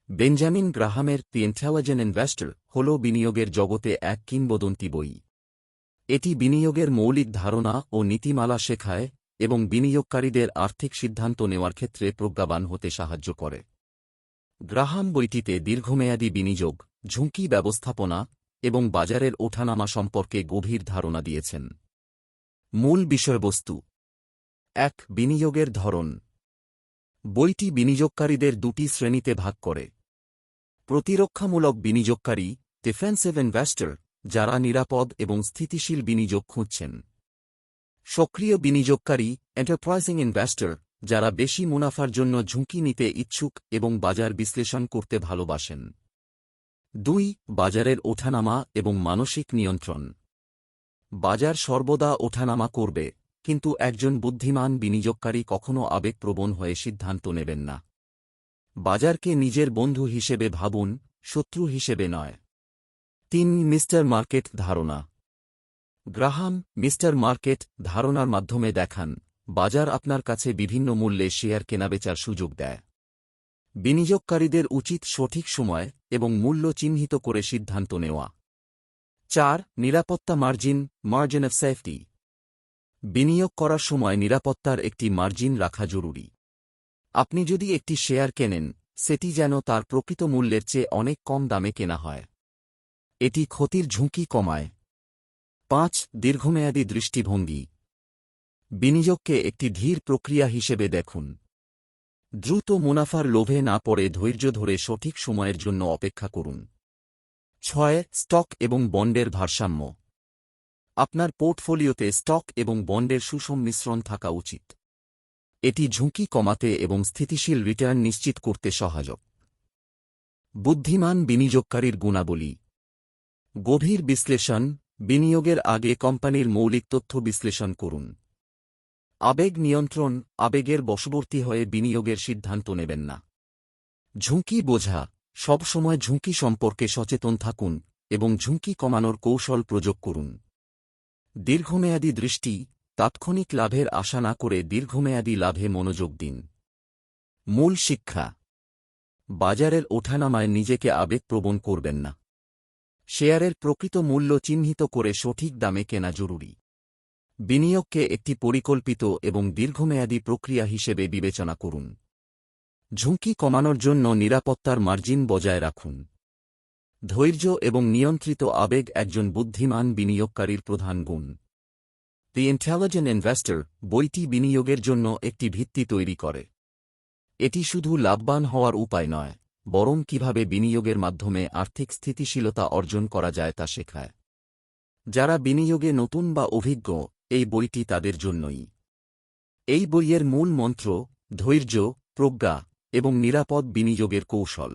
Benjamin গ্রাহামের দি intelligent investor হল বিনিয়োগের জগতে এক কিংবদন্তি বই। এটি বিনিয়োগের মৌলিক ধারণা ও নীতিমালা শেখায় এবং বিনিয়োগকারীদের আর্থিক সিদ্ধান্ত নেওয়ার ক্ষেত্রে প্রজ্ঞাবান হতে সাহায্য করে। গ্রাহাম বইটিতে দীর্ঘমেয়াদী বিনিয়োগ, ঝুঁকি ব্যবস্থাপনা এবং বাজারের ওঠানামা সম্পর্কে গভীর ধারণা দিয়েছেন। মূল বিষয়বস্তু: ১. বিনিয়োগের ধরন। বইটি বিনিয়োগকারীদের দুটি শ্রেণীতে ভাগ করে: প্রতিরক্ষামূলক বিনিয়োগকারী, ডিফেন্সিভ ইনভেস্টর, যারা নিরাপদ এবং স্থিতিশীল বিনিয়োগ খুঁজছেন; সক্রিয় বিনিয়োগকারী, এন্টারপ্রাইজিং ইনভেস্টর, যারা বেশি মুনাফার জন্য ঝুঁকি নিতে ইচ্ছুক এবং বাজার বিশ্লেষণ করতে ভালোবাসেন। ২. বাজারের ওঠানামা এবং মানসিক নিয়ন্ত্রণ। বাজার সর্বদা ওঠানামা করবে, কিন্তু একজন বুদ্ধিমান বিনিয়োগকারী কখনও আবেগপ্রবণ হয়ে সিদ্ধান্ত নেবেন না। বাজারকে নিজের বন্ধু হিসেবে ভাবুন, শত্রু হিসেবে নয়। ৩. মিস্টার মার্কেট ধারণা। গ্রাহাম মিস্টার মার্কেট ধারণার মাধ্যমে দেখান, বাজার আপনার কাছে বিভিন্ন মূল্যে শেয়ার কেনাবেচার সুযোগ দেয়। বিনিয়োগকারীদের উচিত সঠিক সময় এবং মূল্য চিহ্নিত করে সিদ্ধান্ত নেওয়া। ৪. নিরাপত্তা মার্জিন অফ সেফটি। বিনিয়োগ করার সময় নিরাপত্তার একটি মার্জিন রাখা জরুরি। আপনি যদি একটি শেয়ার কেনেন, সেটি যেন তার প্রকৃত মূল্যের চেয়ে অনেক কম দামে কেনা হয়। এটি ক্ষতির ঝুঁকি কমায়। ৫. দীর্ঘমেয়াদী দৃষ্টিভঙ্গি। বিনিয়োগকে একটি ধীর প্রক্রিয়া হিসেবে দেখুন। দ্রুত মুনাফার লোভে না পড়ে ধৈর্য ধরে সঠিক সময়ের জন্য অপেক্ষা করুন। ৬. স্টক এবং বন্ডের ভারসাম্য। আপনার পোর্টফোলিওতে স্টক এবং বন্ডের সুসম্মিশ্রণ থাকা উচিত। এটি ঝুঁকি কমাতে এবং স্থিতিশীল রিটার্ন নিশ্চিত করতে সহায়ক। বুদ্ধিমান বিনিয়োগকারীর গুণাবলী। গভীর বিশ্লেষণ। বিনিয়োগের আগে কোম্পানির মৌলিক তথ্য বিশ্লেষণ করুন। আবেগ নিয়ন্ত্রণ। আবেগের বশবর্তী হয়ে বিনিয়োগের সিদ্ধান্ত নেবেন না। ঝুঁকি বোঝা। সবসময় ঝুঁকি সম্পর্কে সচেতন থাকুন এবং ঝুঁকি কমানোর কৌশল প্রয়োগ করুন। দীর্ঘমেয়াদী দৃষ্টি। তাৎক্ষণিক লাভের আশা না করে দীর্ঘমেয়াদী লাভে মনোযোগ দিন। মূল শিক্ষা: বাজারের ওঠানামায় নিজেকে আবেগপ্রবণ করবেন না। শেয়ারের প্রকৃত মূল্য চিহ্নিত করে সঠিক দামে কেনা জরুরি। বিনিয়োগকে একটি পরিকল্পিত এবং দীর্ঘমেয়াদী প্রক্রিয়া হিসেবে বিবেচনা করুন। ঝুঁকি কমানোর জন্য নিরাপত্তার মার্জিন বজায় রাখুন। ধৈর্য এবং নিয়ন্ত্রিত আবেগ একজন বুদ্ধিমান বিনিয়োগকারীর প্রধান গুণ। দি ইন্টেলিজেন্ট ইনভেস্টর বইটি বিনিয়োগের জন্য একটি ভিত্তি তৈরি করে। এটি শুধু লাভবান হওয়ার উপায় নয়, বরং কিভাবে বিনিয়োগের মাধ্যমে আর্থিক স্থিতিশীলতা অর্জন করা যায় তা শেখায়। যারা বিনিয়োগে নতুন বা অভিজ্ঞ, এই বইটি তাদের জন্যই। এই বইয়ের মূল মন্ত্র ধৈর্য, প্রজ্ঞা এবং নিরাপদ বিনিয়োগের কৌশল।